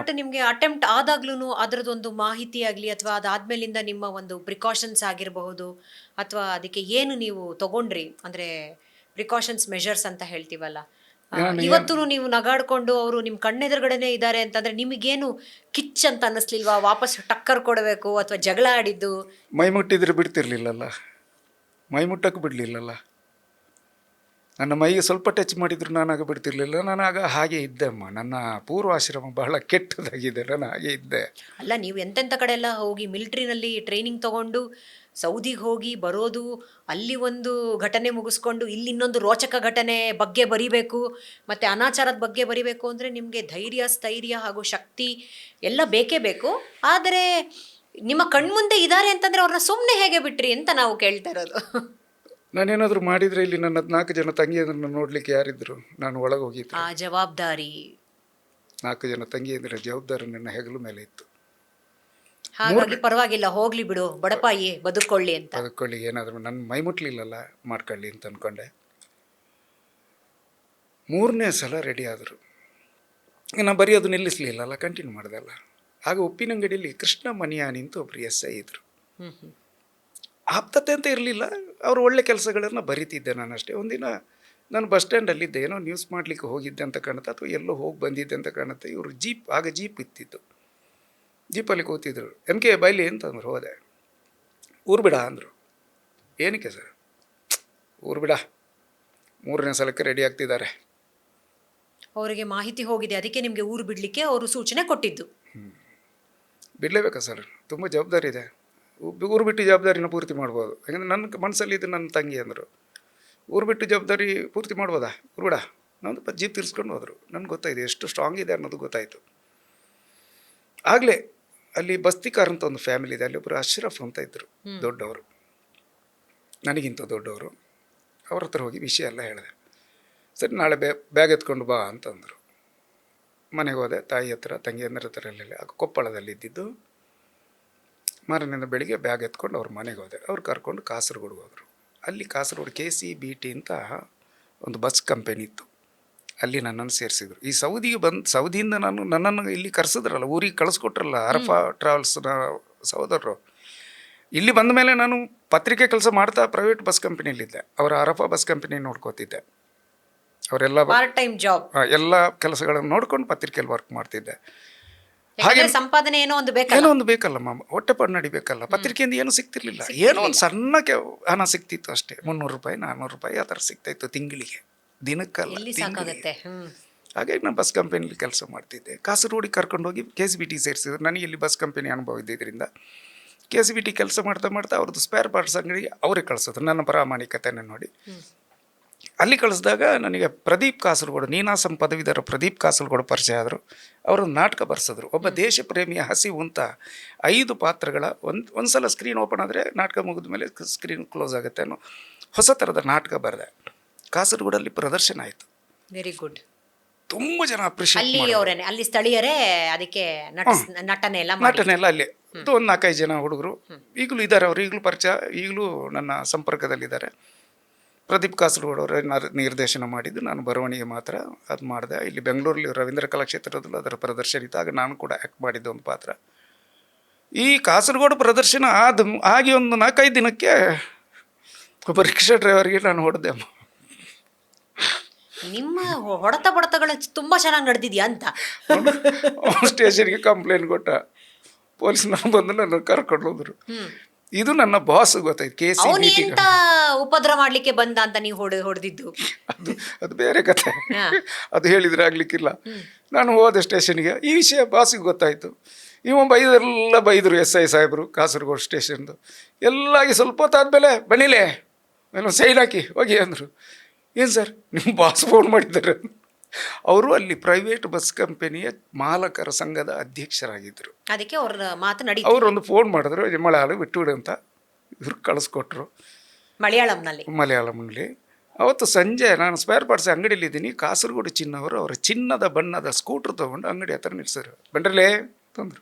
But ನಿಮ್ಗೆ attempt ಆದಾಗ್ಲೂನು ಅದರದೊಂದು ಮಾಹಿತಿ ಆಗ್ಲಿ ಅಥವಾ ಅದಾದ್ಮೇಲಿಂದ ನಿಮ್ಮ ಒಂದು ಪ್ರಿಕಾಷನ್ಸ್ ಆಗಿರಬಹುದು ಅಥವಾ ಅದಕ್ಕೆ ಏನು ನೀವು ತಗೊಂಡ್ರಿ ಅಂದ್ರೆ ಪ್ರಿಕಾಷನ್ಸ್ ಮೆಷರ್ಸ್ ಅಂತ ಹೇಳ್ತೀವಲ್ಲ. ನಾನು ಏನು ಇವತ್ತೂ ನೀವು ನಗಾಡ್ಕೊಂಡು ಅವರು ನಿಮ್ ಕಣ್ಣೆದುರುಗಡೆನೆ ಇದ್ದಾರೆ ಅಂತಂದ್ರೆ ನಿಮಗೇನು ಕಿಚ್ ಅಂತ ಅನ್ನಿಸ್ಲಿಲ್ವಾ? ವಾಪಸ್ ಟಕ್ಕರ್ ಕೊಡಬೇಕು ಅಥವಾ ಜಗಳ ಆಡಿದ್ದು? ಮೈ ಮುಟ್ಟಿದ್ರೆ ಬಿಡ್ತಿರ್ಲಿಲ್ಲಲ್ಲ, ಮೈ ಮುಟ್ಟಕ್ಕೆ ಬಿಡಲಿಲ್ಲಲ್ಲ. ನನ್ನ ಮೈಗೆ ಸ್ವಲ್ಪ ಟಚ್ ಮಾಡಿದ್ರು ನಾನಾಗ ಬಿಡ್ತಿರ್ಲಿಲ್ಲ. ನಾನಾಗ ಹಾಗೆ ಇದ್ದೆ ಅಮ್ಮ. ನನ್ನ ಪೂರ್ವಾಶ್ರಮ ಬಹಳ ಕೆಟ್ಟದಾಗಿದೆ, ನಾನು ಹಾಗೆ ಇದ್ದೆ. ಅಲ್ಲ, ನೀವು ಎಂತೆಂಥ ಕಡೆ ಎಲ್ಲ ಹೋಗಿ ಮಿಲಿಟ್ರಿನಲ್ಲಿ ಟ್ರೈನಿಂಗ್ ತಗೊಂಡು ಸೌದಿಗೆ ಹೋಗಿ ಬರೋದು, ಅಲ್ಲಿ ಒಂದು ಘಟನೆ ಮುಗಿಸ್ಕೊಂಡು ಇಲ್ಲಿ ಇನ್ನೊಂದು ರೋಚಕ ಘಟನೆ ಬಗ್ಗೆ ಬರಿಬೇಕು, ಮತ್ತೆ ಅನಾಚಾರದ ಬಗ್ಗೆ ಬರಿಬೇಕು ಅಂದರೆ ನಿಮಗೆ ಧೈರ್ಯ, ಸ್ಥೈರ್ಯ ಹಾಗೂ ಶಕ್ತಿ ಎಲ್ಲ ಬೇಕೇ ಬೇಕು. ಆದರೆ ನಿಮ್ಮ ಕಣ್ಮುಂದೆ ಇದ್ದಾರೆ ಅಂತಂದ್ರೆ ಅವ್ರನ್ನ ಸುಮ್ಮನೆ ಹೇಗೆ ಬಿಟ್ರಿ ಅಂತ ನಾವು ಕೇಳ್ತಾ ಇರೋದು. ನಾನೇನಾದರೂ ಮಾಡಿದರೆ ಇಲ್ಲಿ ನನ್ನ 4 ಜನ ತಂಗಿಯಂದ್ರನ್ನ ನೋಡಲಿಕ್ಕೆ ಯಾರಿದ್ರು? ನಾನು ಒಳಗೆ ಹೋಗಿದ್ದೆ. ಆ ಜವಾಬ್ದಾರಿ 4 ಜನ ತಂಗಿಯಂದ್ರ ಜವಾಬ್ದಾರಿ ನನ್ನ ಹೆಗಲ ಮೇಲೆ ಇತ್ತು. ಹಾಗಾಗಿ ಪರವಾಗಿಲ್ಲ, ಹೋಗ್ಲಿ ಬಿಡು ಬಡಪಾಯಿ, ಬದುಕೊಳ್ಳಿ ಅಂತ. ಬದುಕೊಳ್ಳಿ, ಏನಾದರೂ ನನ್ನ ಮೈ ಮುಟ್ಲಿಲ್ಲಲ್ಲ, ಮಾಡ್ಕೊಳ್ಳಿ ಅಂತ ಅಂದ್ಕೊಂಡೆ. 3ನೇ ಸಲ ರೆಡಿ ಆದರು. ನಾನು ಬರೆಯೋದು ನಿಲ್ಲಿಸಲಿಲ್ಲಲ್ಲ, ಕಂಟಿನ್ಯೂ ಮಾಡ್ದಲ್ಲ. ಆಗ ಉಪ್ಪಿನಂಗಡಿಯಲ್ಲಿ ಕೃಷ್ಣ ಮನಿಯಾನಿ ಅಂತ ಒಬ್ರು SI ಇದ್ರು. ಆಪ್ತತೆ ಅಂತ ಇರಲಿಲ್ಲ, ಅವರು ಒಳ್ಳೆ ಕೆಲಸಗಳನ್ನು ಬರಿತಿದ್ದೆ ನಾನು ಅಷ್ಟೇ. ಒಂದಿನ ನಾನು ಬಸ್ ಸ್ಟ್ಯಾಂಡಲ್ಲಿದ್ದೆ, ಏನೋ ನ್ಯೂಸ್ ಮಾಡಲಿಕ್ಕೆ ಹೋಗಿದ್ದೆ ಅಂತ ಕಾಣುತ್ತೆ, ಅಥವಾ ಎಲ್ಲೋ ಹೋಗಿ ಬಂದಿದ್ದೆ ಅಂತ ಕಾಣುತ್ತೆ. ಇವರು ಜೀಪ್, ಆಗ ಜೀಪ್ ಇತ್ತಿತ್ತು, ಜೀಪಲ್ಲಿ ಕೂತಿದ್ರು. MK ಬೈಲಿ ಅಂತಂದ್ರು. ಹೋದೆ. ಊರು ಬಿಡ ಅಂದರು. ಏನಕ್ಕೆ ಸರ್? ಊರು ಬಿಡ, 3ನೇ ಸಲಕ್ಕೆ ರೆಡಿ ಆಗ್ತಿದ್ದಾರೆ. ಅವರಿಗೆ ಮಾಹಿತಿ ಹೋಗಿದೆ, ಅದಕ್ಕೆ ನಿಮಗೆ ಊರು ಬಿಡಲಿಕ್ಕೆ ಅವರು ಸೂಚನೆ ಕೊಟ್ಟಿದ್ದು. ಬಿಡಲೇಬೇಕಾ ಸರ್? ತುಂಬ ಜವಾಬ್ದಾರಿ ಇದೆ. ಊರು ಬಿಟ್ಟು ಜವಾಬ್ದಾರಿನ ಪೂರ್ತಿ ಮಾಡ್ಬೋದು. ಯಾಕಂದರೆ ನನ್ನ ಮನಸ್ಸಲ್ಲಿ ಇದು ನನ್ನ ತಂಗಿ ಅಂದರು. ಊರು ಬಿಟ್ಟು ಜವಾಬ್ದಾರಿ ಪೂರ್ತಿ ಮಾಡ್ಬೋದಾ? ಊರು ಬಿಡ. ನಂದು ಜೀಪ್ ತಿರ್ಸ್ಕೊಂಡು ಹೋದರು. ನನಗೆ ಗೊತ್ತಾಯಿತು ಎಷ್ಟು ಸ್ಟ್ರಾಂಗ್ ಇದೆ ಅನ್ನೋದು ಗೊತ್ತಾಯಿತು. ಆಗಲೇ ಅಲ್ಲಿ ಬಸ್ತಿಕಾರ್ ಅಂತ ಒಂದು ಫ್ಯಾಮಿಲಿ ಇದೆ, ಅಲ್ಲಿ ಒಬ್ಬರು ಅಶ್ರಫ್ ಅಂತ ಇದ್ದರು, ದೊಡ್ಡವರು, ನನಗಿಂತ ದೊಡ್ಡವರು. ಅವ್ರ ಹತ್ರ ಹೋಗಿ ವಿಷಯ ಎಲ್ಲ ಹೇಳಿದೆ. ಸರಿ, ನಾಳೆ ಬ್ಯಾಗ್ ಎತ್ಕೊಂಡು ಬಾ ಅಂತಂದರು. ಮನೆಗೆ ಹೋದೆ. ತಾಯಿ ಹತ್ರ, ತಂಗಿಯಂದ್ರ ಹತ್ರ ಎಲ್ಲ ಕೊಪ್ಪಳದಲ್ಲಿದ್ದಿದ್ದು. ಮಾರನೆಯ ಬೆಳಿಗ್ಗೆ ಬ್ಯಾಗ್ ಎತ್ಕೊಂಡು ಅವ್ರ ಮನೆಗೆ ಹೋದೆ. ಅವ್ರು ಕರ್ಕೊಂಡು ಕಾಸರಗೋಡಿಗೆ ಹೋದರು. ಅಲ್ಲಿ ಕಾಸರಗೋಡು KCBT ಅಂತ ಒಂದು ಬಸ್ ಕಂಪನಿ ಇತ್ತು, ಅಲ್ಲಿ ನನ್ನನ್ನು ಸೇರಿಸಿದ್ರು. ಈ ಸೌದಿಗೆ ಸೌದಿಯಿಂದ ನನ್ನನ್ನು ಇಲ್ಲಿ ಕರೆಸಿದ್ರಲ್ಲ, ಊರಿಗೆ ಕಳಿಸ್ಕೊಟ್ರಲ್ಲ ಅರಫಾ ಟ್ರಾವೆಲ್ಸ್ನ ಸಹೋದರರು. ಇಲ್ಲಿ ಬಂದ ಮೇಲೆ ನಾನು ಪತ್ರಿಕೆ ಕೆಲಸ ಮಾಡ್ತಾ ಪ್ರೈವೇಟ್ ಬಸ್ ಕಂಪನಿಯಲ್ಲಿದ್ದೆ. ಅವರ ಅರಫಾ ಬಸ್ ಕಂಪನಿ ನೋಡ್ಕೋತಿದ್ದೆ. ಅವರೆಲ್ಲ ಪಾರ್ಟ್ ಟೈಮ್ ಜಾಬ್, ಎಲ್ಲ ಕೆಲಸಗಳನ್ನು ನೋಡ್ಕೊಂಡು ಪತ್ರಿಕೆಯಲ್ಲಿ ವರ್ಕ್ ಮಾಡ್ತಿದ್ದೆ. ಹಾಗೆ ಸಂಪಾದನೆ ಏನೋ ಒಂದು ಬೇಕಲ್ಲ ಮಾಮ, ಹೊಟ್ಟೆಪಾಡು ನಡಿಬೇಕಲ್ಲ. ಪತ್ರಿಕೆಯಿಂದ ಏನೂ ಸಿಗ್ತಿರ್ಲಿಲ್ಲ, ಏನೋ ಒಂದು ಸಣ್ಣ ಹಣ ಸಿಗ್ತಿತ್ತು ಅಷ್ಟೇ. 300 ರೂಪಾಯಿ 400 ರೂಪಾಯಿ ಆ ಥರ ಸಿಗ್ತಾಯಿತ್ತು ತಿಂಗಳಿಗೆ, ದಿನಕ್ಕಲ್ಲ. ಹಾಗಾಗಿ ನಾನು ಬಸ್ ಕಂಪನಿಯಲ್ಲಿ ಕೆಲಸ ಮಾಡ್ತಿದ್ದೆ. ಕಾಸರಗೋಡಿಗೆ ಕರ್ಕೊಂಡೋಗಿ KCBT ಸೇರಿಸಿದ್ರು. ನನಗೆ ಇಲ್ಲಿ ಬಸ್ ಕಂಪನಿ ಅನುಭವ ಇದ್ದಿದ್ದರಿಂದ KCBT ಕೆಲಸ ಮಾಡ್ತಾ ಮಾಡ್ತಾ ಅವ್ರದ್ದು ಸ್ಪೇರ್ ಪಾರ್ಟ್ಸ್ ಅಂಗಡಿ ಅವರೇ ಕಳಿಸಿದ್ರು. ನನ್ನ ಪ್ರಾಮಾಣಿಕತೆಯನ್ನು ನೋಡಿ ಅಲ್ಲಿ ಕಳಿಸಿದಾಗ ನನಗೆ ಪ್ರದೀಪ್ ಕಾಸರಗೋಡು, ನೀನಾಸಂ ಪದವೀಧರ ಪ್ರದೀಪ್ ಕಾಸರಗೋಡು ಪರಿಚಯ ಆದರು. ಅವರೊಂದು ನಾಟಕ ಬರ್ಸಿದ್ರು, ಒಬ್ಬ ದೇಶ ಪ್ರೇಮಿಯ ಹಸಿವು ಅಂತ. 5 ಪಾತ್ರಗಳ ಒಂದು ಸಲ ಸ್ಕ್ರೀನ್ ಓಪನ್ ಆದರೆ ನಾಟಕ ಮುಗಿದ ಮೇಲೆ ಸ್ಕ್ರೀನ್ ಕ್ಲೋಸ್ ಆಗುತ್ತೆ ಅನ್ನೋ ಹೊಸ ಥರದ ನಾಟಕ ಬರೆದೆ. ಕಾಸರಗೋಡಲ್ಲಿ ಪ್ರದರ್ಶನ ಆಯಿತು. Very good. ತುಂಬ ಜನ ಅಪ್ರಿಷಿಯೇಟ್ ಮಾಡಿದ್ರು. ಅಲ್ಲಿ ಸ್ಥಳೀಯರೇ ಅದಕ್ಕೆ ನಟನೆ ಎಲ್ಲ ಅಲ್ಲಿ ಒಂದು 4-5 ಜನ ಹುಡುಗರು ಈಗಲೂ ಇದ್ದಾರೆ. ಅವರು ಈಗಲೂ ಪರಿಚಯ, ಈಗಲೂ ನನ್ನ ಸಂಪರ್ಕದಲ್ಲಿದ್ದಾರೆ. ಪ್ರದೀಪ್ ಕಾಸರಗೋಡು ಅವರ ನಿರ್ದೇಶನ ಮಾಡಿದ್ದು. ನಾನು ಬರವಣಿಗೆ ಮಾತ್ರ ಅದು ಮಾಡಿದೆ. ಇಲ್ಲಿ ಬೆಂಗಳೂರಲ್ಲಿ ರವೀಂದ್ರ ಕಲಾಕ್ಷೇತ್ರದಲ್ಲಿ ಅದರ ಪ್ರದರ್ಶನ ಇತ್ತು. ಆಗ ನಾನು ಕೂಡ ಆ್ಯಕ್ಟ್ ಮಾಡಿದ್ದೆ ಒಂದು ಪಾತ್ರ. ಈ ಕಾಸರಗೋಡು ಪ್ರದರ್ಶನ ಆಗಿ ಒಂದು 4-5 ದಿನಕ್ಕೆ ಒಬ್ಬ ರಿಕ್ಷಾ ಡ್ರೈವರ್ಗೆ ನಾನು ಹೊಡೆದೆ. ನಿಮ್ಮ ಹೊಡೆತ ಬಡತಗಳು ತುಂಬಾ ಚೆನ್ನಾಗಿ ನಡೆದಿದ್ಯಾ ಅಂತ ಸ್ಟೇಷನ್ಗೆ ಕಂಪ್ಲೇಂಟ್ ಕೊಟ್ಟ. ಪೊಲೀಸ್ನವ್ರು ಬಂದು ನನ್ನ ಕರ್ಕೊಂಡು ಹೋದ್ರು. ಇದು ನನ್ನ ಬಾಸ್ ಗೊತ್ತಾಯ್ತು, KCBT. ಉಪದ್ರ ಮಾಡ್ಲಿಕ್ಕೆ ಬಂದ ಅಂತ ನೀವು ಹೊಡೆದಿದ್ದು ಅದು ಬೇರೆ ಕಥೆ, ಅದು ಹೇಳಿದ್ರೆ ಆಗ್ಲಿಕ್ಕಿಲ್ಲ. ನಾನು ಹೋದೆ ಸ್ಟೇಷನ್ಗೆ. ಈ ವಿಷಯ ಬಾಸಿಗೆ ಗೊತ್ತಾಯಿತು. ಬೈದರು SI ಸಾಹೇಬರು ಕಾಸರಗೋಡು ಸ್ಟೇಷನ್ದು. ಎಲ್ಲಾಗಿ ಸ್ವಲ್ಪ ಹೊತ್ತಾದ್ಮೇಲೆ ಬನ್ನಿಲೇ ನಾನು ಸೈನ್ ಹಾಕಿ ಹೋಗಿ ಅಂದರು. ಏನು ಸರ್, ನಿಮ್ಮ ಬಾಸ್ ಫೋನ್ ಮಾಡಿದ್ದಾರೆ? ಅವರು ಅಲ್ಲಿ ಪ್ರೈವೇಟ್ ಬಸ್ ಕಂಪನಿಯ ಮಾಲಕರ ಸಂಘದ ಅಧ್ಯಕ್ಷರಾಗಿದ್ದರು. ಅದಕ್ಕೆ ಅವ್ರ ಮಾತು ನಡೀತು. ಅವರೊಂದು ಫೋನ್ ಮಾಡಿದ್ರು, ಮಲಯಾಳ ಬಿಟ್ಟುಬಿಡು ಅಂತ. ಇವ್ರು ಕಳಿಸ್ಕೊಟ್ರು ಮಲಯಾಳಂನಲ್ಲಿ. ಅವತ್ತು ಸಂಜೆ ನಾನು ಸ್ಪೇರ್ ಪಾರ್ಟ್ಸ್ ಅಂಗಡಿಯಲ್ಲಿದ್ದೀನಿ. ಕಾಸರಗೋಡು ಚಿನ್ನವರು ಅವರ ಚಿನ್ನದ ಬಣ್ಣದ ಸ್ಕೂಟ್ರ್ ತೊಗೊಂಡು ಅಂಗಡಿ ಹತ್ರ ನಿಲ್ಸಿದ್ರು. ಬಂಡ್ರಲೇ ತಂದರು.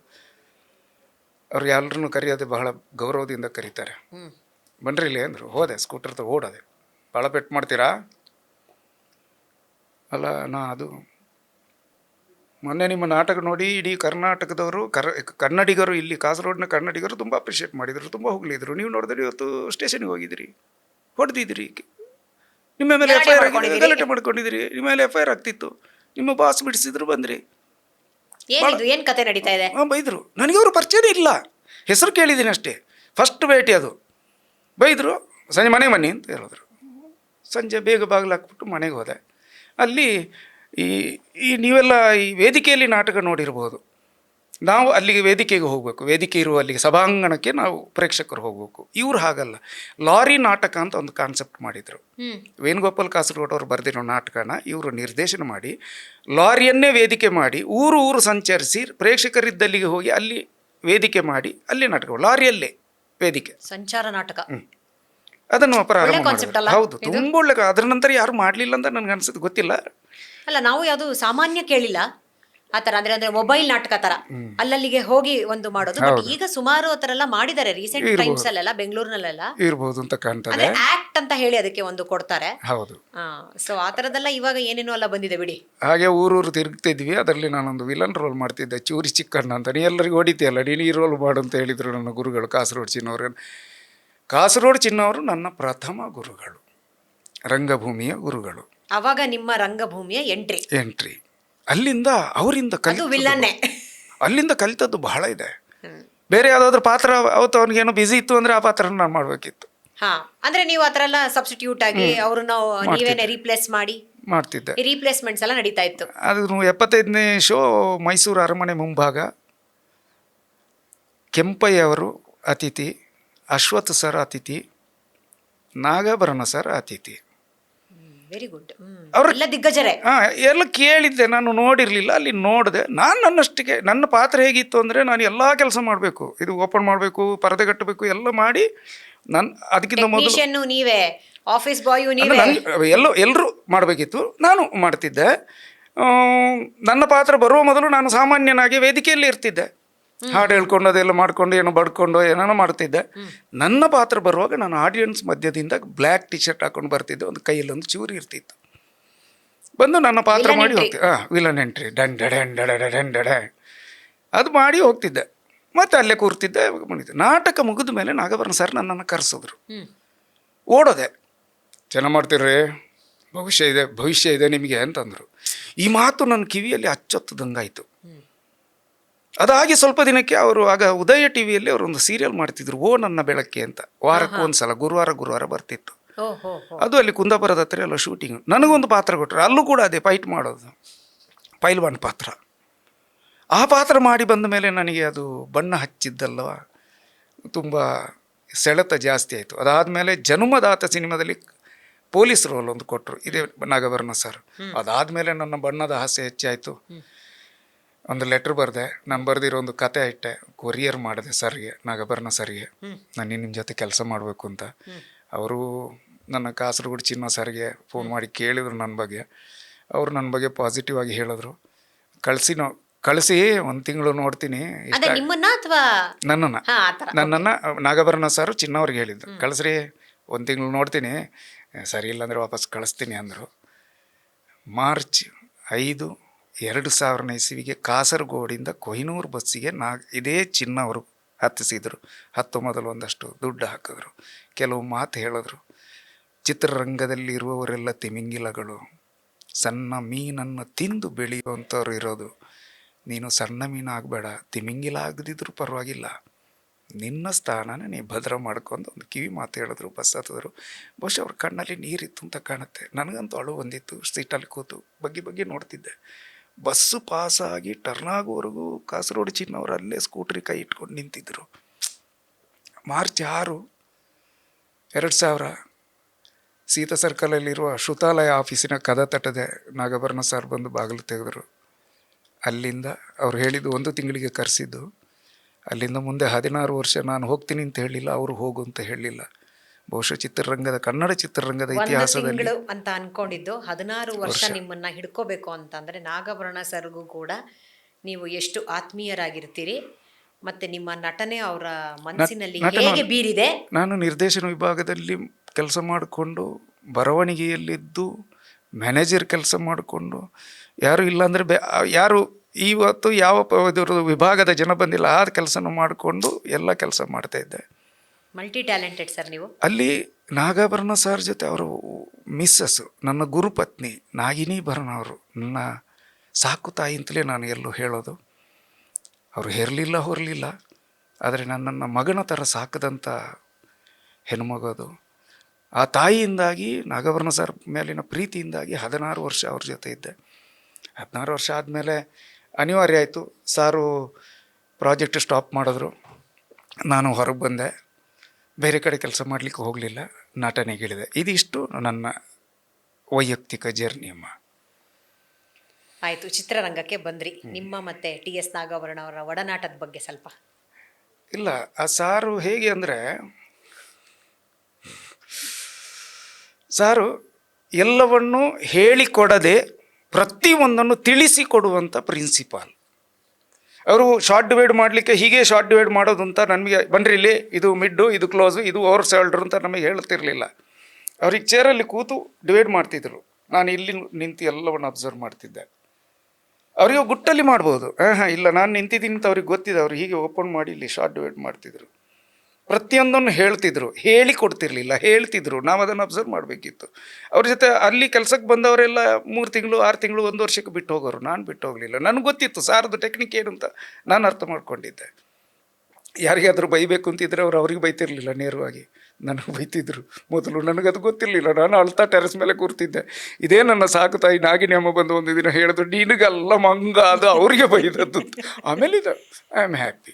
ಅವ್ರು ಎಲ್ಲರನ್ನೂ ಕರೆಯೋದೆ ಬಹಳ ಗೌರವದಿಂದ ಕರೀತಾರೆ. ಬನ್ರಿಲೇ ಅಂದರು. ಹೋದೆ, ಸ್ಕೂಟರ್ ಓಡೋದೆ. ಭಾಳ ಪೆಟ್ಟು ಮಾಡ್ತೀರಾ? ಅಲ್ಲ, ಅದು ಮೊನ್ನೆ ನಿಮ್ಮ ನಾಟಕ ನೋಡಿ ಇಡೀ ಕರ್ನಾಟಕದವರು ಕನ್ನಡಿಗರು, ಇಲ್ಲಿ ಕಾಸರಗೋಡಿನ ಕನ್ನಡಿಗರು ತುಂಬ ಅಪ್ರಿಷಿಯೇಟ್ ಮಾಡಿದರು, ತುಂಬ ಹೊಗಳಿದ್ರು. ನೀವು ನೋಡಿದ್ರೆ ಇವತ್ತು ಸ್ಟೇಷನ್ಗೆ ಹೋಗಿದ್ದೀರಿ, ಹೊಡೆದಿದ್ದೀರಿ, ನಿಮ್ಮ ಮೇಲೆ FIR ಆಗಿದೆ, ಗಲಾಟೆ ಮಾಡ್ಕೊಂಡಿದ್ದೀರಿ, ನಿಮ್ಮ ಮೇಲೆ FIR ಆಗ್ತಿತ್ತು, ನಿಮ್ಮ ಬಾಸ್ ಬಿಡಿಸಿದ್ರು, ಬಂದ್ರಿ. ಏನ್ ಕತೆ ನಡೀತಾ ಇದೆ? ಬೈದರು. ನನಗೆ ಅವರು ಪರಿಚಯನೇ ಇಲ್ಲ, ಹೆಸರು ಕೇಳಿದ್ದೀನಿ ಅಷ್ಟೇ, ಫಸ್ಟ್ ಭೇಟಿ ಅದು. ಬೈದರು, ಸಂಜೆ ಮನೆಗೆ ಬನ್ನಿ ಅಂತ ಹೇಳಿದ್ರು. ಸಂಜೆ ಬೇಗ ಬಾಗಿಲು ಹಾಕ್ಬಿಟ್ಟು ಮನೆಗೆ ಹೋದೆ. ಅಲ್ಲಿ ಈ ನೀವೆಲ್ಲ ಈ ವೇದಿಕೆಯಲ್ಲಿ ನಾಟಕ ನೋಡಿರ್ಬೋದು. ನಾವು ಅಲ್ಲಿಗೆ ವೇದಿಕೆಗೆ ಹೋಗಬೇಕು, ವೇದಿಕೆ ಇರುವ ಅಲ್ಲಿಗೆ ಸಭಾಂಗಣಕ್ಕೆ ನಾವು ಪ್ರೇಕ್ಷಕರು ಹೋಗಬೇಕು. ಇವ್ರು ಹಾಗಲ್ಲ, ಲಾರಿ ನಾಟಕ ಅಂತ ಒಂದು ಕಾನ್ಸೆಪ್ಟ್ ಮಾಡಿದರು. ವೇಣುಗೋಪಾಲ್ ಕಾಸರಗೋಡು ಅವರು ಬರೆದಿರೋ ನಾಟಕನ ಇವರು ನಿರ್ದೇಶನ ಮಾಡಿ ಲಾರಿಯನ್ನೇ ವೇದಿಕೆ ಮಾಡಿ ಊರು ಊರು ಸಂಚರಿಸಿ ಪ್ರೇಕ್ಷಕರಿದ್ದಲ್ಲಿಗೆ ಹೋಗಿ ಅಲ್ಲಿ ವೇದಿಕೆ ಮಾಡಿ ಅಲ್ಲಿ ನಾಟಕ, ಲಾರಿಯಲ್ಲೇ ವೇದಿಕೆ ಸಂಚಾರ ನಾಟಕ. ಅದನ್ನು ಪ್ರಾರಂಭ ಕಾನ್ಸೆಪ್ಟ್ ಅಲ್ಲ? ಹೌದು, ತುಂಬ ಒಳ್ಳೆ. ಅದರ ನಂತರ ಯಾರು ಮಾಡಲಿಲ್ಲ ಅಂತ ನನಗೆ ಅನ್ಸುತ್ತೆ, ಗೊತ್ತಿಲ್ಲ. ಅಲ್ಲ, ನಾವು ಯಾವುದು ಸಾಮಾನ್ಯ ಕೇಳಿಲ್ಲ ಆ ತರ. ಅಂದ್ರೆ ಮೊಬೈಲ್ ನಾಟಕ ತರ ಅಲ್ಲಲ್ಲಿಗೆ ಹೋಗಿ ಒಂದು ಮಾಡೋದು. ಬಟ್ ಈಗ ಸುಮಾರು ಆ ತರ ಎಲ್ಲ ಮಾಡಿದ್ದಾರೆ ರೀಸೆಂಟ್ ಟೈಮ್ಸ್ ಅಲ್ಲೆಲ್ಲ, ಬೆಂಗಳೂರಿನಲ್ಲೆಲ್ಲ ಇರ್ಬೋದು ಅಂತ ಕಾಣ್ತದೆ. ಅಂದ್ರೆ ಆಕ್ಟ್ ಅಂತ ಹೇಳಿ ಅದಕ್ಕೆ ಒಂದು ಕೊಡ್ತಾರೆ. ಹೌದು. ಸೊ ಆ ತರದೆಲ್ಲ ಇವಾಗ ಏನೇನೋ ಎಲ್ಲ ಬಂದಿದೆ ಬಿಡಿ. ಹಾಗೆ ಊರೂರು ತಿರುಗ್ತಿದ್ವಿ. ಅದರಲ್ಲಿ ನಾನೊಂದು ವಿಲನ್ ರೋಲ್ ಮಾಡ್ತಿದ್ದೆ, ಚೂರಿ ಚಿಕ್ಕಣ್ಣ ಅಂತ. ನೀ ಎಲ್ಲರಿಗೂ ಹೊಡಿತೀಯಲ್ಲ, ನೀನು ಈ ರೋಲ್ ಮಾಡು ಅಂತ ಹೇಳಿದರು ನನ್ನ ಗುರುಗಳು ಕಾಸರಗೋಡು ಚಿನ್ನವರು. ಕಾಸರಗೋಡು ಚಿನ್ನವರು ನನ್ನ ಪ್ರಥಮ ಗುರುಗಳು, ರಂಗಭೂಮಿಯ ಗುರುಗಳು. ಅವಾಗ ನಿಮ್ಮ ರಂಗಭೂಮಿಯ ಎಂಟ್ರಿ ಅಲ್ಲಿಂದ ಅವರಿಂದ ವಿಲ್ಲನ್ನೇ. ಅಲ್ಲಿಂದ ಕಲಿತದ್ದು ಬಹಳ ಇದೆ. ಬೇರೆ ಯಾವುದಾದ್ರೂ ಪಾತ್ರ ಅವತ್ತು ಅವ್ನಿಗೇನೋ ಬ್ಯುಸಿ ಇತ್ತು ಅಂದರೆ ಆ ಪಾತ್ರನ ನಾನು ಮಾಡಬೇಕಿತ್ತು. ಅಂದ್ರೆ ನೀವು ಆ ಥರ ಎಲ್ಲ ಸಬ್ಸ್ಟಿಟ್ಯೂಟ್ ಆಗಿ ಅವ್ರನ್ನ ನೀವೇನೆ ರೀಪ್ಲೇಸ್ ಮಾಡಿ ಮಾಡ್ತಿದ್ದೆ. ರೀಪ್ಲೇಸ್ಮೆಂಟ್ಸ್ ಎಲ್ಲ ನಡೀತಾ ಇತ್ತು. ಅದು 75ನೇ ಶೋ ಮೈಸೂರು ಅರಮನೆ ಮುಂಭಾಗ. ಕೆಂಪಯ್ಯ ಅವರು ಅತಿಥಿ, ಅಶ್ವಥ್ ಸರ್ ಅತಿಥಿ, ನಾಗಾಭರಣ ಸರ್ ಅತಿಥಿ. Very good. ಅವರೆಲ್ಲ ದಿಗ್ಗಜರೇ. ಎಲ್ಲ ಕೇಳಿದ್ದೆ, ನಾನು ನೋಡಿರಲಿಲ್ಲ. ಅಲ್ಲಿ ನೋಡಿದೆ. ನಾನು ನನ್ನಷ್ಟಿಗೆ ನನ್ನ ಪಾತ್ರ ಹೇಗಿತ್ತು ಅಂದರೆ, ನಾನು ಎಲ್ಲ ಕೆಲಸ ಮಾಡಬೇಕು, ಇದು ಓಪನ್ ಮಾಡಬೇಕು, ಪರದೆ ಕಟ್ಟಬೇಕು, ಎಲ್ಲ ಮಾಡಿ ನಾನು ಅದಕ್ಕಿಂತ ಮೊದಲು ನೀವೇ, ಆಫೀಸ್ ಬಾಯು ನೀವೇ, ಎಲ್ಲರೂ ಮಾಡಬೇಕಿತ್ತು, ನಾನು ಮಾಡ್ತಿದ್ದೆ. ನನ್ನ ಪಾತ್ರ ಬರುವ ಮೊದಲು ನಾನು ಸಾಮಾನ್ಯನಾಗಿ ವೇದಿಕೆಯಲ್ಲಿ ಇರ್ತಿದ್ದೆ, ಹಾಡು ಹೇಳ್ಕೊಂಡು ಅದೆಲ್ಲ ಮಾಡ್ಕೊಂಡು ಏನೋ ಬಡ್ಕೊಂಡು ಏನೋ ಮಾಡ್ತಿದ್ದೆ. ನನ್ನ ಪಾತ್ರ ಬರುವಾಗ ನಾನು ಆಡಿಯನ್ಸ್ ಮಧ್ಯದಿಂದ ಬ್ಲ್ಯಾಕ್ ಟಿ ಶರ್ಟ್ ಹಾಕೊಂಡು ಬರ್ತಿದ್ದೆ, ಒಂದು ಕೈಯಲ್ಲಿ ಒಂದು ಚೂರಿ ಇರ್ತಿತ್ತು. ಬಂದು ನನ್ನ ಪಾತ್ರ ಮಾಡಿ ಹೋಗ್ತಿದ್ದೆ. ವಿಲನ್ ಎಂಟ್ರಿ, ಡಂಡೆ ಅದು ಮಾಡಿ ಹೋಗ್ತಿದ್ದೆ. ಮತ್ತೆ ಅಲ್ಲೇ ಕೂರ್ತಿದ್ದೆ, ಬಂದಿದ್ದೆ. ನಾಟಕ ಮುಗಿದ ಮೇಲೆ ನಾಗಭರಣ ಸರ್ ನನ್ನನ್ನು ಕರೆಸಿದ್ರು. ಓಡೋದೆ. ಚೆನ್ನಾಗಿ ಮಾಡ್ತೀರ್ರಿ, ಭವಿಷ್ಯ ಇದೆ ನಿಮಗೆ ಅಂತಂದರು. ಈ ಮಾತು ನನ್ನ ಕಿವಿಯಲ್ಲಿ ಅಚ್ಚೊತ್ತದಂಗಾಯಿತು. ಅದಾಗಿ ಸ್ವಲ್ಪ ದಿನಕ್ಕೆ ಅವರು ಆಗ ಉದಯ ಟಿವಿಯಲ್ಲಿ ಅವರು ಒಂದು ಸೀರಿಯಲ್ ಮಾಡ್ತಿದ್ರು, ಓ ನನ್ನ ಬೆಳಕ್ಕೆ ಅಂತ. ವಾರಕ್ಕೆ ಒಂದ್ಸಲ ಗುರುವಾರ ಬರ್ತಿತ್ತು. ಅದು ಅಲ್ಲಿ ಕುಂದಾಪುರದ ಹತ್ರ ಎಲ್ಲ ಶೂಟಿಂಗ್. ನನಗೊಂದು ಪಾತ್ರ ಕೊಟ್ಟರು, ಅಲ್ಲೂ ಕೂಡ ಅದೇ ಫೈಟ್ ಮಾಡೋದು, ಪೈಲ್ವಾನ್ ಪಾತ್ರ. ಆ ಪಾತ್ರ ಮಾಡಿ ಬಂದ ಮೇಲೆ ನನಗೆ ಅದು ಬಣ್ಣ ಹಚ್ಚಿದ್ದಲ್ವ, ತುಂಬ ಸೆಳೆತ ಜಾಸ್ತಿ ಆಯಿತು. ಅದಾದಮೇಲೆ ಜನ್ಮದಾತ ಸಿನಿಮಾದಲ್ಲಿ ಪೊಲೀಸ್ ರೋಲ್ ಒಂದು ಕೊಟ್ಟರು, ಇದೇ ನಾಗಭರಣ ಸರ್. ಅದಾದಮೇಲೆ ನನ್ನ ಬಣ್ಣದ ಆಸೆ ಹೆಚ್ಚಾಯಿತು. ಒಂದು ಲೆಟ್ರ್ ಬರೆದೆ, ನಾನು ಬರೆದಿರೋ ಒಂದು ಕತೆ ಇಟ್ಟೆ, ಕೊರಿಯರ್ ಮಾಡಿದೆ ಸರ್ಗೆ, ನಾಗಭರಣ ಸರ್ಗೆ, ನಾನು ನಿಮ್ಮ ಜೊತೆ ಕೆಲಸ ಮಾಡಬೇಕು ಅಂತ. ಅವರು ನನ್ನ ಕಾಸರಗೋಡು ಚಿನ್ನ ಸರ್ಗೆ ಫೋನ್ ಮಾಡಿ ಕೇಳಿದ್ರು ನನ್ನ ಬಗ್ಗೆ. ಅವರು ನನ್ನ ಬಗ್ಗೆ ಪಾಸಿಟಿವ್ ಆಗಿ ಹೇಳಿದ್ರು. ಕಳಿಸಿ 1 ತಿಂಗಳು ನೋಡ್ತೀನಿ. ನನ್ನನ್ನು ನಾಗಭರಣ ಸರ್ ಚಿನ್ನವ್ರಿಗೆ ಹೇಳಿದ್ದು, ಕಳಿಸ್ರಿ 1 ತಿಂಗಳು ನೋಡ್ತೀನಿ, ಸರಿ ಇಲ್ಲಾಂದರೆ ವಾಪಸ್ ಕಳಿಸ್ತೀನಿ ಅಂದರು. ಮಾರ್ಚ್ 5, 2000ನೇ ಇಸವಿಗೆ ಕಾಸರಗೋಡಿಂದ ಕೊಹಿನೂರು ಬಸ್ಸಿಗೆ ಇದೇ ಚಿನ್ನ ಅವರು ಹತ್ತಿಸಿದರು. ಮೊದಲು ಒಂದಷ್ಟು ದುಡ್ಡು ಹಾಕಿದ್ರು, ಕೆಲವು ಮಾತು ಹೇಳಿದ್ರು. ಚಿತ್ರರಂಗದಲ್ಲಿರುವವರೆಲ್ಲ ತಿಮಿಂಗಿಲಗಳು, ಸಣ್ಣ ಮೀನನ್ನು ತಿಂದು ಬೆಳೆಯುವಂಥವ್ರು ಇರೋದು. ನೀನು ಸಣ್ಣ ಮೀನು ಆಗಬೇಡ, ತಿಮಿಂಗಿಲ ಆಗದಿದ್ರೂ ಪರವಾಗಿಲ್ಲ, ನಿನ್ನ ಸ್ಥಾನನ ನೀ ಭದ್ರ ಮಾಡ್ಕೊಂಡು ಒಂದು ಕಿವಿ ಮಾತು ಹೇಳಿದ್ರು. ಬಸ್ ಹತ್ತಿದ್ರು. ಬಹುಶಃ ಅವ್ರ ಕಣ್ಣಲ್ಲಿ ನೀರಿತ್ತು ಅಂತ ಕಾಣುತ್ತೆ. ನನಗಂತೂ ಅಳು ಬಂದಿತ್ತು. ಸೀಟಲ್ಲಿ ಕೂತು ಬಗ್ಗಿ ನೋಡ್ತಿದ್ದೆ. ಬಸ್ಸು ಪಾಸಾಗಿ ಟರ್ನ್ ಆಗೋವರೆಗೂ ಕಾಸರಗೋಡು ಚಿನ್ನವರು ಅಲ್ಲೇ ಸ್ಕೂಟ್ರಿ ಕೈ ಇಟ್ಕೊಂಡು ನಿಂತಿದ್ದರು. ಮಾರ್ಚ್ 6, 2000 ಸೀತಾ ಸರ್ಕಲಲ್ಲಿರುವ ಶ್ರುತಾಲಯ ಆಫೀಸಿನ ಕದ ತಟ್ಟದೆ ನಾಗಭರಣ ಸರ್ ಬಂದು ಬಾಗಿಲು ತೆಗೆದರು. ಅಲ್ಲಿಂದ ಅವ್ರು ಹೇಳಿದ್ದು 1 ತಿಂಗಳಿಗೆ ಕರೆಸಿದ್ದು. ಅಲ್ಲಿಂದ ಮುಂದೆ 16 ವರ್ಷ ನಾನು ಹೋಗ್ತೀನಿ ಅಂತ ಹೇಳಿಲ್ಲ, ಅವರು ಹೋಗು ಅಂತ ಹೇಳಿಲ್ಲ. ಬಹುಶಃ ಕನ್ನಡ ಚಿತ್ರರಂಗದ ಇತಿಹಾಸದಲ್ಲಿ ಅಂತ ಅನ್ಕೊಂಡಿದ್ದು 16 ವರ್ಷ ನಿಮ್ಮನ್ನ ಹಿಡ್ಕೋಬೇಕು ಅಂತಂದ್ರೆ ನಾಗಭರಣ ಸರ್ಗೂ ಕೂಡ ನೀವು ಎಷ್ಟು ಆತ್ಮೀಯರಾಗಿರ್ತೀರಿ, ಮತ್ತೆ ನಿಮ್ಮ ನಟನೆ ಅವರ ಮನಸ್ಸಿನಲ್ಲಿ ಹೇಗೆ ಬೀರಿದೆ. ನಾನು ನಿರ್ದೇಶನ ವಿಭಾಗದಲ್ಲಿ ಕೆಲಸ ಮಾಡಿಕೊಂಡು, ಬರವಣಿಗೆಯಲ್ಲಿದ್ದು, ಮ್ಯಾನೇಜರ್ ಕೆಲಸ ಮಾಡಿಕೊಂಡು, ಯಾರು ಇಲ್ಲಾಂದರೆ ಯಾರು ಇವತ್ತು ಯಾವ ಇದ್ರ ವಿಭಾಗದ ಜನ ಬಂದಿಲ್ಲ ಆ ಕೆಲಸನ ಮಾಡಿಕೊಂಡು ಎಲ್ಲ ಕೆಲಸ ಮಾಡ್ತಾಯಿದ್ದೆ. ಮಲ್ಟಿ ಟ್ಯಾಲೆಂಟೆಡ್ ಸರ್ ನೀವು. ಅಲ್ಲಿ ನಾಗಾಭರಣ ಸರ್ ಜೊತೆ ಅವರು ಮಿಸ್ಸಸ್ಸು ನನ್ನ ಗುರುಪತ್ನಿ ನಾಗಿನಿ ಭರಣ ಅವರು ನನ್ನ ಸಾಕು ತಾಯಿ ಅಂತಲೇ ನಾನು ಎಲ್ಲೂ ಹೇಳೋದು. ಅವರು ಹೆರಲಿಲ್ಲ ಹೊರಲಿಲ್ಲ, ಆದರೆ ನನ್ನನ್ನು ಮಗನ ಥರ ಸಾಕದಂಥ ಹೆಣ್ಮಗೋದು. ಆ ತಾಯಿಯಿಂದಾಗಿ ನಾಗಾಭರಣ ಸರ್ ಮೇಲಿನ ಪ್ರೀತಿಯಿಂದಾಗಿ 16 ವರ್ಷ ಅವ್ರ ಜೊತೆ ಇದ್ದೆ. 16 ವರ್ಷ ಆದಮೇಲೆ ಅನಿವಾರ್ಯ ಆಯಿತು, ಸಾರು ಪ್ರಾಜೆಕ್ಟ್ ಸ್ಟಾಪ್ ಮಾಡಿದ್ರು. ನಾನು ಹೊರಗೆ ಬಂದೆ, ಬೇರೆ ಕಡೆ ಕೆಲಸ ಮಾಡಲಿಕ್ಕೆ ಹೋಗಲಿಲ್ಲ, ನಟನೆಗಿಳಿದೆ. ಇದಿಷ್ಟು ನನ್ನ ವೈಯಕ್ತಿಕ ಜರ್ನಿ ಅಮ್ಮ. ಆಯಿತು, ಚಿತ್ರರಂಗಕ್ಕೆ ಬಂದ್ರಿ. ನಿಮ್ಮ ಮತ್ತು ಟಿ ಎಸ್ ನಾಗಾಭರಣ ಅವರ ಒಡನಾಟದ ಬಗ್ಗೆ ಸ್ವಲ್ಪ. ಇಲ್ಲ, ಆ ಸಾರು ಹೇಗೆ ಅಂದರೆ, ಸಾರು ಎಲ್ಲವನ್ನೂ ಹೇಳಿಕೊಡದೆ ಪ್ರತಿಯೊಂದನ್ನು ತಿಳಿಸಿಕೊಡುವಂಥ ಪ್ರಿನ್ಸಿಪಾಲ್. ಅವರು ಶಾರ್ಟ್ ಡಿವೈಡ್ ಮಾಡಲಿಕ್ಕೆ ಹೀಗೆ ಶಾರ್ಟ್ ಡಿವೈಡ್ ಮಾಡೋದು ಅಂತ ನಮಗೆ ಬನ್ರಿ ಇಲ್ಲಿ ಇದು ಮಿಡ್ಡು, ಇದು ಕ್ಲೋಸು, ಇದು ಓವರ್ ಶೋಲ್ಡ್ರು ಅಂತ ನಮಗೆ ಹೇಳ್ತಿರ್ಲಿಲ್ಲ. ಅವ್ರಿಗೆ ಚೇರಲ್ಲಿ ಕೂತು ಡಿವೈಡ್ ಮಾಡ್ತಿದ್ರು, ನಾನು ಇಲ್ಲಿ ನಿಂತು ಎಲ್ಲವನ್ನು ಅಬ್ಸರ್ವ್ ಮಾಡ್ತಿದ್ದೆ. ಅವರಿಗೆ ಗುಟ್ಟಲ್ಲಿ ಮಾಡ್ಬೋದು, ಇಲ್ಲ ನಾನು ನಿಂತಿದ್ದೀನಿ ಅಂತ ಅವ್ರಿಗೆ ಗೊತ್ತಿದೆ. ಅವ್ರು ಹೀಗೆ ಓಪನ್ ಮಾಡಿ ಇಲ್ಲಿ ಶಾರ್ಟ್ ಡಿವೈಡ್ ಮಾಡ್ತಿದ್ರು. ಪ್ರತಿಯೊಂದನ್ನು ಹೇಳ್ತಿದ್ರು, ಹೇಳಿ ಕೊಡ್ತಿರ್ಲಿಲ್ಲ, ಹೇಳ್ತಿದ್ರು. ನಾವು ಅದನ್ನು ಅಬ್ಸರ್ವ್ ಮಾಡಬೇಕಿತ್ತು. ಅವ್ರ ಜೊತೆ ಅಲ್ಲಿ ಕೆಲಸಕ್ಕೆ ಬಂದವರೆಲ್ಲ 3 ತಿಂಗಳು 6 ತಿಂಗಳು 1 ವರ್ಷಕ್ಕೆ ಬಿಟ್ಟು ಹೋಗೋರು. ನಾನು ಬಿಟ್ಟು ಹೋಗಲಿಲ್ಲ. ನನಗೆ ಗೊತ್ತಿತ್ತು ಸಾರದು ಟೆಕ್ನಿಕ್ ಏನು ಅಂತ ನಾನು ಅರ್ಥ ಮಾಡ್ಕೊಂಡಿದ್ದೆ. ಯಾರಿಗಾದರೂ ಬೈಬೇಕು ಅಂತಿದ್ರೆ ಅವ್ರಿಗೆ ಬೈತಿರಲಿಲ್ಲ, ನೇರವಾಗಿ ನನಗೆ ಬೈತಿದ್ರು. ಮೊದಲು ನನಗದು ಗೊತ್ತಿರಲಿಲ್ಲ. ನಾನು ಅಳ್ತಾ ಟೆರೆಸ್ ಮೇಲೆ ಕೂರ್ತಿದ್ದೆ. ಇದೇ ನನ್ನ ಸಾಕು ತಾಯಿ ನಾಗಿನಿ ಅಮ್ಮ ಬಂದು ಒಂದು ದಿನ ಹೇಳಿದ್ರು, ನಿನಗಲ್ಲ ಮಂಗ ಅದು ಅವರಿಗೆ ಬೈದದ್ದು. ಆಮೇಲೆ ಇದು ಐ ಆಮ್ ಹ್ಯಾಪಿ.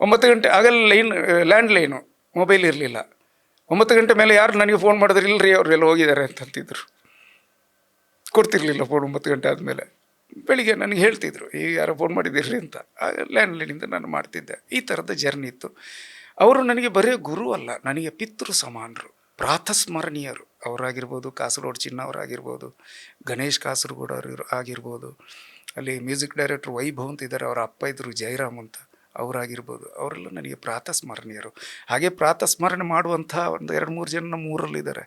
9 ಗಂಟೆ ಆಗಲ್ಲ ಲ್ಯಾಂಡ್ಲೈನು, ಮೊಬೈಲ್ ಇರಲಿಲ್ಲ. 9 ಗಂಟೆ ಮೇಲೆ ಯಾರು ನನಗೆ ಫೋನ್ ಮಾಡಿದ್ರೆ ಇಲ್ಲರಿ ಅವರೆಲ್ಲ ಹೋಗಿದ್ದಾರೆ ಅಂತಂತಿದ್ರು. ಕೊಡ್ತಿರ್ಲಿಲ್ಲ ಫೋನ್ 9 ಗಂಟೆ ಆದಮೇಲೆ. ಬೆಳಿಗ್ಗೆ ನನಗೆ ಹೇಳ್ತಿದ್ರು, ಈಗ ಯಾರೋ ಫೋನ್ ಮಾಡಿದ್ದೀರಿ ಅಂತ. ಆಗ ಲ್ಯಾಂಡ್ಲೈನಿಂದ ನಾನು ಮಾಡ್ತಿದ್ದೆ. ಈ ಥರದ ಜರ್ನಿ ಇತ್ತು. ಅವರು ನನಗೆ ಬರೀ ಗುರು ಅಲ್ಲ, ನನಗೆ ಪಿತೃ ಸಮಾನರು, ಪ್ರಾತಸ್ಮರಣೀಯರು. ಅವರಾಗಿರ್ಬೋದು, ಕಾಸರಗೋಡು ಚಿನ್ನ ಅವರಾಗಿರ್ಬೋದು, ಗಣೇಶ್ ಕಾಸರಗೋಡು ಅವರು ಆಗಿರ್ಬೋದು, ಅಲ್ಲಿ ಮ್ಯೂಸಿಕ್ ಡೈರೆಕ್ಟ್ರ್ ವೈಭವ್ ಅಂತ ಇದ್ದಾರೆ, ಅವರ ಅಪ್ಪ ಇದ್ದರು ಜಯರಾಮ್ ಅಂತ, ಅವರಾಗಿರ್ಬೋದು. ಅವರೆಲ್ಲ ನನಗೆ ಪ್ರಾತಸ್ಮರಣೀಯರು. ಹಾಗೆ ಪ್ರಾತಸ್ಮರಣೆ ಮಾಡುವಂಥ ಒಂದು 2-3 ಜನ ನಮ್ಮ ಊರಲ್ಲಿದ್ದಾರೆ.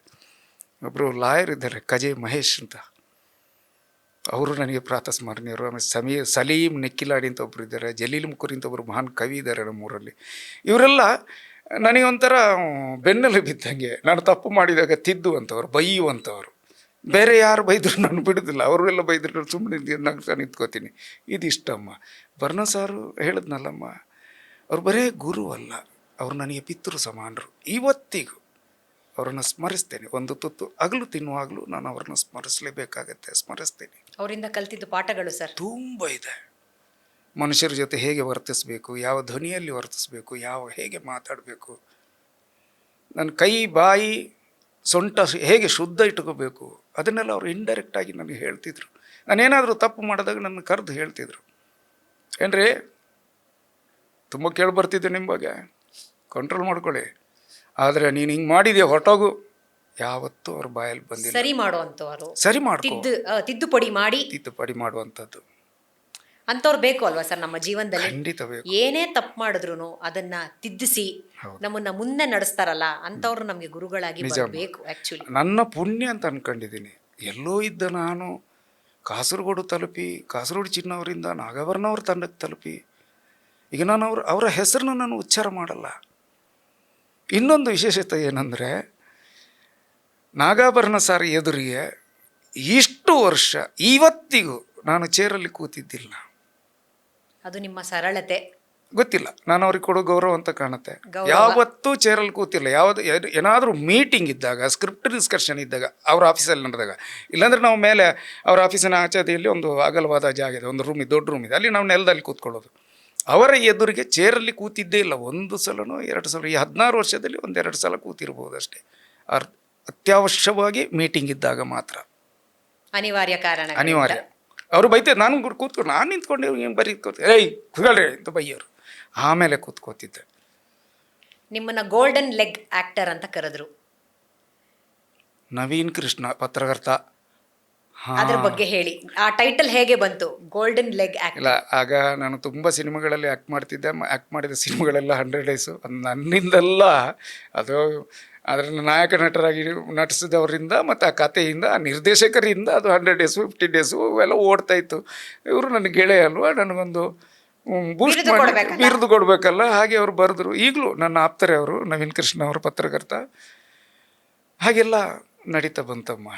ಒಬ್ಬರು ಲಾಯರ್ ಇದ್ದಾರೆ, ಕಜೆ ಮಹೇಶ್ ಅಂತ, ಅವರು ನನಗೆ ಪ್ರಾತಸ್ಮರಣೀಯರು. ಆಮೇಲೆ ಸಲೀಂ ನೆಕ್ಕಿಲಾಡಿ ಅಂತ ಒಬ್ಬರು ಇದ್ದಾರೆ, ಜಲೀಲ್ ಮುಕುರಿ ಅಂತ ಒಬ್ಬರು ಮಹಾನ್ ಕವಿ ಇದ್ದಾರೆ ನಮ್ಮೂರಲ್ಲಿ. ಇವರೆಲ್ಲ ನನಗೊಂಥರ ಬೆನ್ನಲ್ಲಿ ಬಿದ್ದಂಗೆ. ನಾನು ತಪ್ಪು ಮಾಡಿದಾಗ ತಿದ್ದುವಂಥವ್ರು, ಬೈಯುವಂಥವ್ರು. ಬೇರೆ ಯಾರು ಬೈದರೂ ನಾನು ಬಿಡೋದಿಲ್ಲ, ಅವರೆಲ್ಲ ಬೈದ್ರೆ ಸುಮ್ಮನೆ ನಾನು ನಿಂತ್ಕೋತೀನಿ. ಇದಿಷ್ಟಮ್ಮ. ಭರಣ ಸಾರು ಹೇಳಿದ್ನಲ್ಲಮ್ಮ, ಅವ್ರು ಬರೇ ಗುರು ಅಲ್ಲ, ಅವರು ನನಗೆ ಪಿತೃ ಸಮಾನರು. ಇವತ್ತಿಗೂ ಅವರನ್ನು ಸ್ಮರಿಸ್ತೇನೆ. ಒಂದು ತುತ್ತು ಹಗಲು ತಿನ್ನುವಾಗಲೂ ನಾನು ಅವರನ್ನು ಸ್ಮರಿಸಲೇಬೇಕಾಗತ್ತೆ, ಸ್ಮರಿಸ್ತೇನೆ. ಅವರಿಂದ ಕಲ್ತಿದ್ದು ಪಾಠಗಳು ಸರ್ ತುಂಬ ಇದೆ. ಮನುಷ್ಯರ ಜೊತೆ ಹೇಗೆ ವರ್ತಿಸಬೇಕು, ಯಾವ ಧ್ವನಿಯಲ್ಲಿ ವರ್ತಿಸಬೇಕು, ಹೇಗೆ ಮಾತಾಡಬೇಕು, ನನ್ನ ಕೈ ಬಾಯಿ ಸೊಂಟ ಹೇಗೆ ಶುದ್ಧ ಇಟ್ಕೋಬೇಕು, ಅದನ್ನೆಲ್ಲ ಅವರು ಇಂಡೈರೆಕ್ಟಾಗಿ ನನಗೆ ಹೇಳ್ತಿದ್ರು. ನಾನೇನಾದರೂ ತಪ್ಪು ಮಾಡಿದಾಗ ನನ್ನ ಕರೆದು ಹೇಳ್ತಿದ್ರು, ಏನ್ರಿ ತುಂಬ ಕೇಳಿಬರ್ತಿದ್ದೆ ನಿಮ್ಮ ಬಗ್ಗೆ, ಕಂಟ್ರೋಲ್ ಮಾಡ್ಕೊಳ್ಳಿ, ಆದರೆ ನೀನು ಹಿಂಗೆ ಮಾಡಿದ್ಯಾ ಹೊರಟೋಗು. ಯಾವತ್ತೂ ಅವ್ರ ಬಾಯಲ್ಲಿ ಬಂದಿಲ್ಲ. ಸರಿ ಮಾಡುವಂಥವ್ರು, ಸರಿ ಮಾಡ್ಕೊ, ತಿದ್ದುಪಡಿ ಮಾಡುವಂಥದ್ದು ಅಂಥವ್ರು ಬೇಕು ಅಲ್ವಾ ಸರ್ ನಮ್ಮ ಜೀವನದಲ್ಲಿ. ಖಂಡಿತ ಬೇಕು. ಏನೇ ತಪ್ಪು ಮಾಡಿದ್ರು ಅದನ್ನ ತಿದ್ದಿಸಿ ನಮ್ಮನ್ನ ಮುಂದೆ ನಡೆಸ್ತಾರಲ್ಲ, ಅಂಥವ್ರು ನಮಗೆ ಗುರುಗಳಾಗಿ ಬರಬೇಕು. ಆ್ಯಕ್ಚುಲಿ ನನ್ನ ಪುಣ್ಯ ಅಂತ ಅನ್ಕೊಂಡಿದ್ದೀನಿ. ಎಲ್ಲೋ ಇದ್ದ ನಾನು ಕಾಸರಗೋಡು ತಲುಪಿ, ಕಾಸರಗೋಡು ಚಿನ್ನವರಿಂದ ನಾಗಾಭರಣ ಅವ್ರ ತಂಡಕ್ಕೆ ತಲುಪಿ, ಈಗ ನಾನು ಅವರ ಹೆಸರನ್ನ ನಾನು ಉಚ್ಚಾರ ಮಾಡಲ್ಲ. ಇನ್ನೊಂದು ವಿಶೇಷತೆ ಏನಂದರೆ, ನಾಗಾಭರಣ ಸಾರ್ ಎದುರಿಗೆ ಇಷ್ಟು ವರ್ಷ ಇವತ್ತಿಗೂ ನಾನು ಚೇರಲ್ಲಿ ಕೂತಿದ್ದಿಲ್ಲ. ಅದು ನಿಮ್ಮ ಸರಳತೆ ಗೊತ್ತಿಲ್ಲ, ನಾನು ಅವ್ರಿಗೆ ಕೊಡೋ ಗೌರವ ಅಂತ ಕಾಣುತ್ತೆ. ಯಾವತ್ತೂ ಚೇರಲ್ಲಿ ಕೂತಿಲ್ಲ. ಏನಾದರೂ ಮೀಟಿಂಗ್ ಇದ್ದಾಗ, ಸ್ಕ್ರಿಪ್ಟ್ ಡಿಸ್ಕಷನ್ ಇದ್ದಾಗ, ಅವ್ರ ಆಫೀಸಲ್ಲಿ ನಡೆದಾಗ, ಇಲ್ಲಾಂದರೆ ನಾವು ಮೇಲೆ ಅವ್ರ ಆಫೀಸಿನ ಆಚೆಯಲ್ಲಿ ಒಂದು ಅಗಲವಾದ ಜಾಗ ಇದೆ, ಒಂದು ರೂಮ್ ಇದೆ, ದೊಡ್ಡ ರೂಮ್ ಇದೆ, ಅಲ್ಲಿ ನಾವು ನೆಲದಲ್ಲಿ ಕೂತ್ಕೊಳ್ಳೋದು. ಅವರ ಎದುರಿಗೆ ಚೇರಲ್ಲಿ ಕೂತಿದ್ದೇ ಇಲ್ಲ. 1 ಸಲನೋ 2 ಸಲ, ಈ 16 ವರ್ಷದಲ್ಲಿ 1-2 ಸಲ ಕೂತಿರ್ಬೋದು ಅಷ್ಟೇ. ಅತ್ಯವಶ್ಯವಾಗಿ ಮೀಟಿಂಗ್ ಇದ್ದಾಗ ಮಾತ್ರ, ಅನಿವಾರ್ಯ ಕಾರಣ. ಅನಿವಾರ್ಯ. ಅವರು ಬೈತಾರೆ, ನಾನು ಕೂತ್ಕೊಂಡು, ನಾನು ನಿಂತ್ಕೊಂಡು ಹಿಂಗೆ ಬರೀ ಏಯ್ ಕೂತ್ಕೊಳ್ರಿ ಅಂತ ಬೈಯೋರು. ಆಮೇಲೆ ಕೂತ್ಕೋತಿದ್ದೆ. ನಿಮ್ಮನ್ನ ಗೋಲ್ಡನ್ ಲೆಗ್ ಆಕ್ಟರ್ ಅಂತ ಕರೆದ್ರು. ನವೀನ್ ಕೃಷ್ಣ ಪತ್ರಕರ್ತ. ಅದ್ರ ಬಗ್ಗೆ ಹೇಳಿ, ಆ ಟೈಟಲ್ ಹೇಗೆ ಬಂತು ಗೋಲ್ಡನ್ ಲೆಗ್ ಆಕ್ಟರ್? ಇಲ್ಲ, ಆಗ ನಾನು ತುಂಬ ಸಿನಿಮಾಗಳಲ್ಲಿ ಆ್ಯಕ್ಟ್ ಮಾಡ್ತಿದ್ದೆ. ಆ್ಯಕ್ಟ್ ಮಾಡಿದ ಸಿನಿಮಾಗಳೆಲ್ಲ 100 ಡೇಸು. ನನ್ನಿಂದೆಲ್ಲ ಅದು ಅದರಲ್ಲಿ ನಾಯಕ ನಟರಾಗಿ ನಟಿಸಿದವರಿಂದ ಮತ್ತು ಆ ಕಥೆಯಿಂದ ಆ ನಿರ್ದೇಶಕರಿಂದ ಅದು 100 ಡೇಸು 50 ಡೇಸು ಅವೆಲ್ಲ ಓಡ್ತಾ ಇತ್ತು. ಇವರು ನನ್ನ ಗೆಳೆಯ ಅಲ್ವಾ, ನನಗೊಂದು ಬೂಸ್ಟ್ ಬಿರುದು ಮಾಡಿ ಕೊಡ್ಬೇಕಲ್ಲ. ಬಿರುದು ಕೊಡಬೇಕಲ್ಲ, ಹಾಗೆ ಅವರು ಬರೆದ್ರು. ಈಗಲೂ ನನ್ನ ಆಪ್ತರೇ ಅವರು, ನವೀನ್ ಕೃಷ್ಣ ಅವರು ಪತ್ರಕರ್ತ. ಹಾಗೆಲ್ಲ ನಡೀತಾ ಬಂತಮ್ಮ.